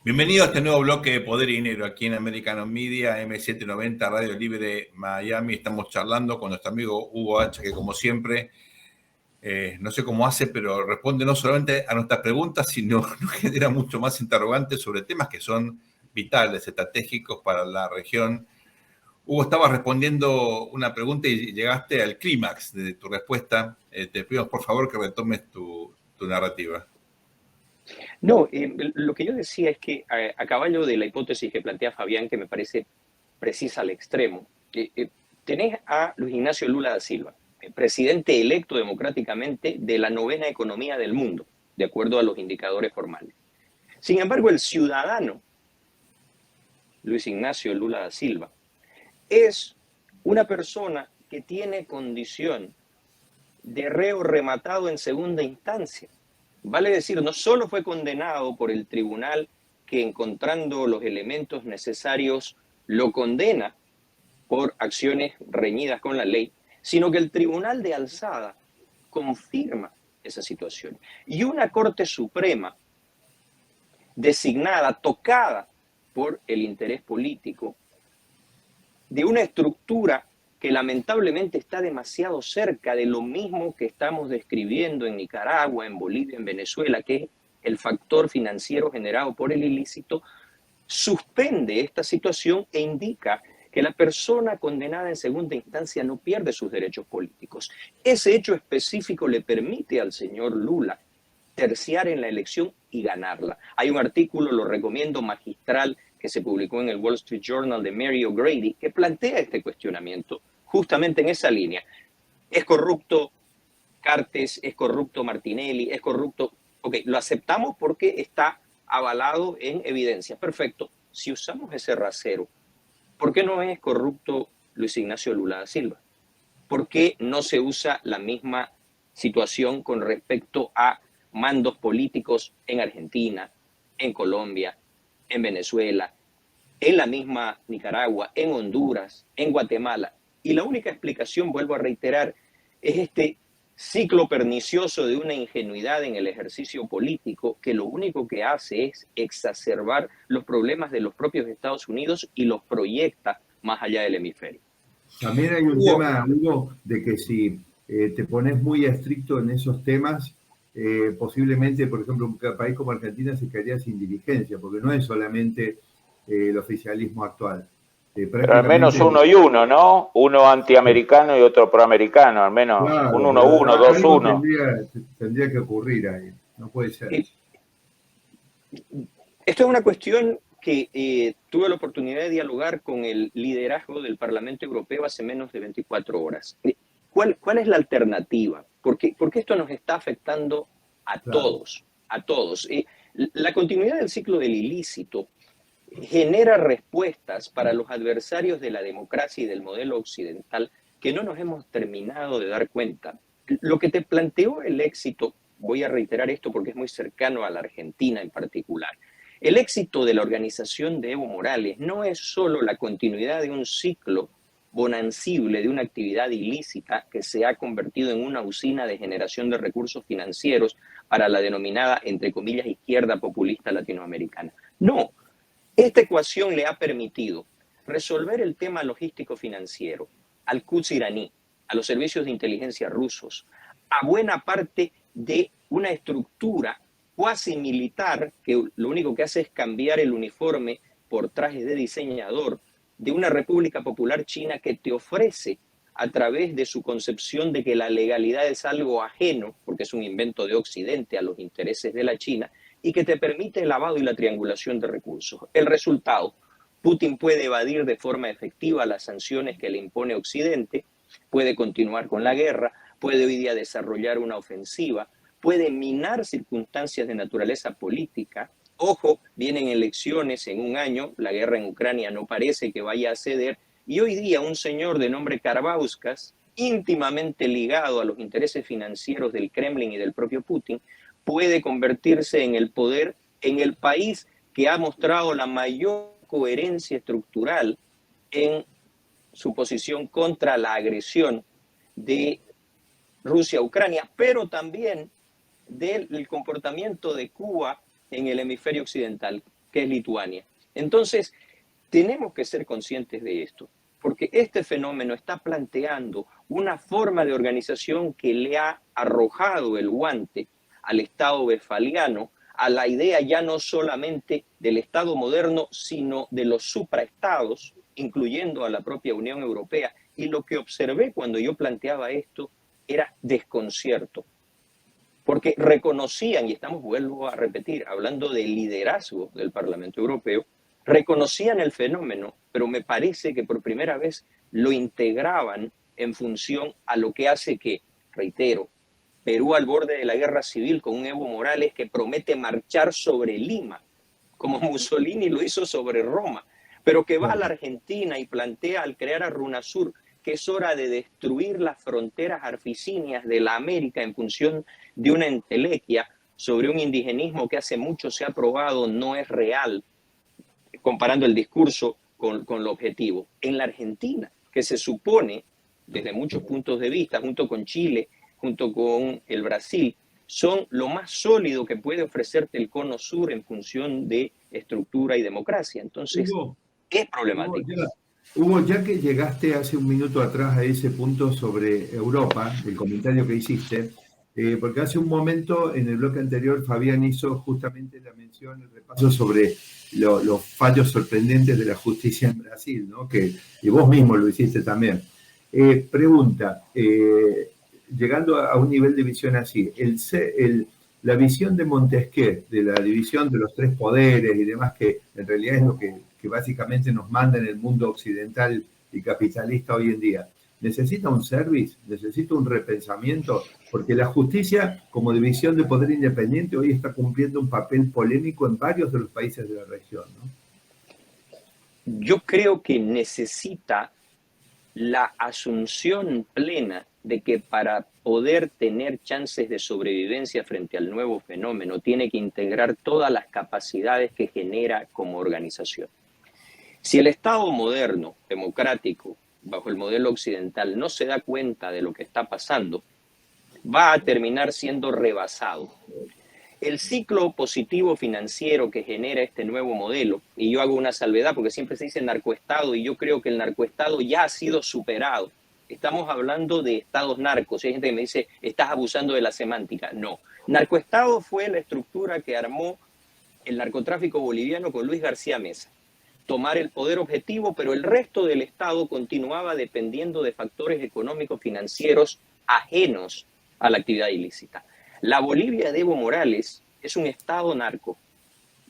Bienvenido a este nuevo bloque de Poder y Dinero aquí en Americano Media, M790, Radio Libre Miami. Estamos charlando con nuestro amigo Hugo H, que como siempre, no sé cómo hace, pero responde no solamente a nuestras preguntas, sino nos genera mucho más interrogantes sobre temas que son vitales, estratégicos para la región. Hugo, estaba respondiendo una pregunta y llegaste al clímax de tu respuesta. Te pido por favor que retomes tu narrativa. No, lo que yo decía es que a caballo de la hipótesis que plantea Fabián, que me parece precisa al extremo, tenés a Luis Ignacio Lula da Silva, presidente electo democráticamente de la novena economía del mundo, de acuerdo a los indicadores formales. Sin embargo, el ciudadano Luis Ignacio Lula da Silva es una persona que tiene condición de reo rematado en segunda instancia. Vale decir, no solo fue condenado por el tribunal que encontrando los elementos necesarios lo condena por acciones reñidas con la ley, sino que el tribunal de alzada confirma esa situación. Y una Corte Suprema designada, tocada por el interés político, de una estructura que lamentablemente está demasiado cerca de lo mismo que estamos describiendo en Nicaragua, en Bolivia, en Venezuela, que es el factor financiero generado por el ilícito, suspende esta situación e indica que la persona condenada en segunda instancia no pierde sus derechos políticos. Ese hecho específico le permite al señor Lula terciar en la elección y ganarla. Hay un artículo, lo recomiendo, magistral, que se publicó en el Wall Street Journal de Mary O'Grady, que plantea este cuestionamiento justamente en esa línea. ¿Es corrupto Cartes? ¿Es corrupto Martinelli? ¿Es corrupto? Ok, lo aceptamos porque está avalado en evidencia. Perfecto. Si usamos ese rasero, ¿por qué no es corrupto Luis Ignacio Lula da Silva? ¿Por qué no se usa la misma situación con respecto a mandos políticos en Argentina, en Colombia, en Venezuela, en la misma Nicaragua, en Honduras, en Guatemala? Y la única explicación, vuelvo a reiterar, es este ciclo pernicioso de una ingenuidad en el ejercicio político que lo único que hace es exacerbar los problemas de los propios Estados Unidos y los proyecta más allá del hemisferio. También hay un Hugo, tema, Hugo, de que si te pones muy estricto en esos temas, posiblemente, por ejemplo, un país como Argentina se quedaría sin dirigencia, porque no es solamente el oficialismo actual. Pero al menos Prácticamente, uno y uno, ¿no? Uno antiamericano y otro proamericano, al menos un claro, 1-1, algo 2-1. tendría que ocurrir ahí, no puede ser. Esto es una cuestión que tuve la oportunidad de dialogar con el liderazgo del Parlamento Europeo hace menos de 24 horas. ¿Cuál es la alternativa? Porque esto nos está afectando a Claro. todos, a todos. La continuidad del ciclo del ilícito genera respuestas para los adversarios de la democracia y del modelo occidental que no nos hemos terminado de dar cuenta. Lo que te planteó el éxito, voy a reiterar esto porque es muy cercano a la Argentina en particular, el éxito de la organización de Evo Morales no es solo la continuidad de un ciclo bonancible de una actividad ilícita que se ha convertido en una usina de generación de recursos financieros para la denominada, entre comillas, izquierda populista latinoamericana. No, esta ecuación le ha permitido resolver el tema logístico financiero al Quds iraní, a los servicios de inteligencia rusos, a buena parte de una estructura cuasi militar que lo único que hace es cambiar el uniforme por trajes de diseñador de una República Popular China que te ofrece a través de su concepción de que la legalidad es algo ajeno, porque es un invento de Occidente a los intereses de la China, y que te permite el lavado y la triangulación de recursos. El resultado, Putin puede evadir de forma efectiva las sanciones que le impone Occidente, puede continuar con la guerra, puede hoy día desarrollar una ofensiva, puede minar circunstancias de naturaleza política. Ojo, vienen elecciones en un año, la guerra en Ucrania no parece que vaya a ceder, y hoy día un señor de nombre Karbauskas, íntimamente ligado a los intereses financieros del Kremlin y del propio Putin, puede convertirse en el poder en el país que ha mostrado la mayor coherencia estructural en su posición contra la agresión de Rusia a Ucrania, pero también del comportamiento de Cuba en el hemisferio occidental. que es Lituania. Entonces, tenemos que ser conscientes de esto, porque este fenómeno está planteando una forma de organización que le ha arrojado el guante al Estado westfaliano, a la idea ya no solamente del Estado moderno, sino de los supraestados, incluyendo a la propia Unión Europea. Y lo que observé cuando yo planteaba esto era desconcierto, porque reconocían, y vuelvo a repetir, hablando del liderazgo del Parlamento Europeo, reconocían el fenómeno, pero me parece que por primera vez lo integraban en función a lo que hace que, reitero, Perú al borde de la guerra civil con un Evo Morales que promete marchar sobre Lima, como Mussolini lo hizo sobre Roma, pero que va a la Argentina y plantea al crear a RUNASUR que es hora de destruir las fronteras arficinias de la América en función de una entelequia sobre un indigenismo que hace mucho se ha probado no es real, comparando el discurso con lo objetivo. En la Argentina, que se supone, desde muchos puntos de vista, junto con Chile, junto con el Brasil, son lo más sólido que puede ofrecerte el cono sur en función de estructura y democracia. Entonces, es problemático. Hugo, ya que llegaste hace un minuto atrás a ese punto sobre Europa, el comentario que hiciste, porque hace un momento en el bloque anterior Fabián hizo justamente la mención, el repaso sobre los fallos sorprendentes de la justicia en Brasil, ¿no? Y vos mismo lo hiciste también. Pregunta, llegando a un nivel de visión así, la visión de Montesquieu, de la división de los tres poderes y demás, que en realidad es lo que básicamente nos manda en el mundo occidental y capitalista hoy en día, ¿necesita un service? ¿Necesita un repensamiento? Porque la justicia, como división de poder independiente, hoy está cumpliendo un papel polémico en varios de los países de la región, ¿no? Yo creo que necesita la asunción plena de que para poder tener chances de sobrevivencia frente al nuevo fenómeno, tiene que integrar todas las capacidades que genera como organización. Si el Estado moderno, democrático, bajo el modelo occidental, no se da cuenta de lo que está pasando, va a terminar siendo rebasado. El ciclo positivo financiero que genera este nuevo modelo, y yo hago una salvedad porque siempre se dice narcoestado, y yo creo que el narcoestado ya ha sido superado. Estamos hablando de estados narcos. Hay gente que me dice, estás abusando de la semántica. No. Narcoestado fue la estructura que armó el narcotráfico boliviano con Luis García Meza. Tomar el poder objetivo, pero el resto del Estado continuaba dependiendo de factores económicos financieros ajenos a la actividad ilícita. La Bolivia de Evo Morales es un Estado narco.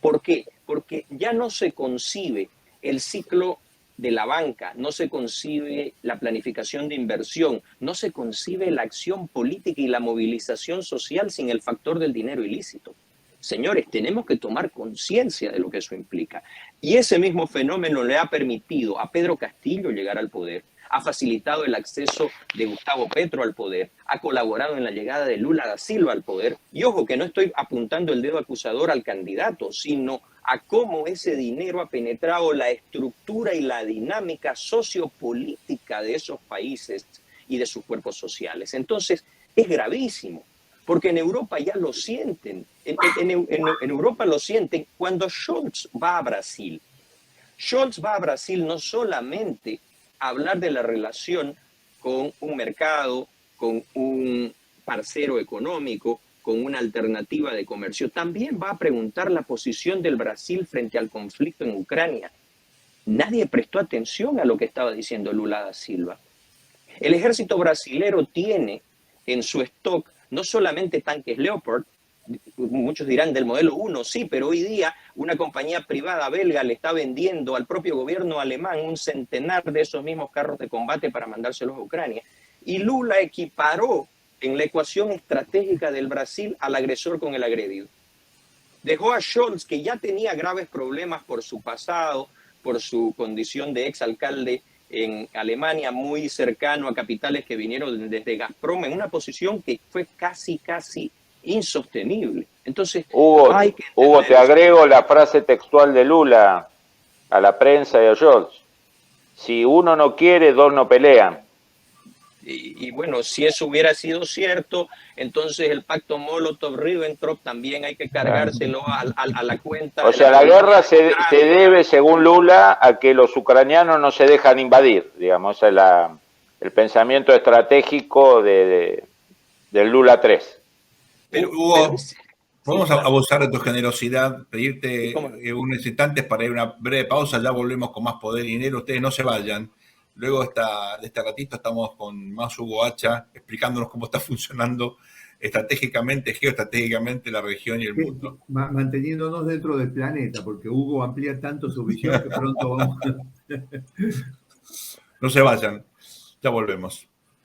¿Por qué? Porque ya no se concibe el ciclo de la banca, no se concibe la planificación de inversión, no se concibe la acción política y la movilización social sin el factor del dinero ilícito. Señores, tenemos que tomar conciencia de lo que eso implica. Y ese mismo fenómeno le ha permitido a Pedro Castillo llegar al poder, ha facilitado el acceso de Gustavo Petro al poder, ha colaborado en la llegada de Lula da Silva al poder. Y ojo, que no estoy apuntando el dedo acusador al candidato, sino a cómo ese dinero ha penetrado la estructura y la dinámica sociopolítica de esos países y de sus cuerpos sociales. Entonces, es gravísimo, porque en Europa ya lo sienten. En Europa lo sienten cuando Scholz va a Brasil. Scholz va a Brasil no solamente a hablar de la relación con un mercado, con un parcero económico, con una alternativa de comercio. También va a preguntar la posición del Brasil frente al conflicto en Ucrania. Nadie prestó atención a lo que estaba diciendo Lula da Silva. El ejército brasilero tiene en su stock no solamente tanques Leopard, muchos dirán del modelo 1, sí, pero hoy día una compañía privada belga le está vendiendo al propio gobierno alemán un centenar de esos mismos carros de combate para mandárselos a Ucrania. Y Lula equiparó en la ecuación estratégica del Brasil al agresor con el agredido. Dejó a Scholz, que ya tenía graves problemas por su pasado, por su condición de exalcalde en Alemania, muy cercano a capitales que vinieron desde Gazprom, en una posición que fue casi insostenible. Entonces, Hugo, te agrego la frase textual de Lula a la prensa y a Scholz. Si uno no quiere, dos no pelean. Y bueno, si eso hubiera sido cierto, entonces el pacto Molotov-Ribbentrop también hay que cargárselo a la cuenta. O sea, la guerra se debe, según Lula, a que los ucranianos no se dejan invadir, digamos, ese es el pensamiento estratégico del Lula 3. Pero, Hugo, podemos abusar de tu generosidad, pedirte unos instantes para ir a una breve pausa, ya volvemos con más Poder y Dinero, ustedes no se vayan. Luego de este ratito estamos con más Hugo Hacha explicándonos cómo está funcionando estratégicamente, geoestratégicamente la región y el mundo. Manteniéndonos dentro del planeta, porque Hugo amplía tanto su visión que pronto vamos. No se vayan, ya volvemos.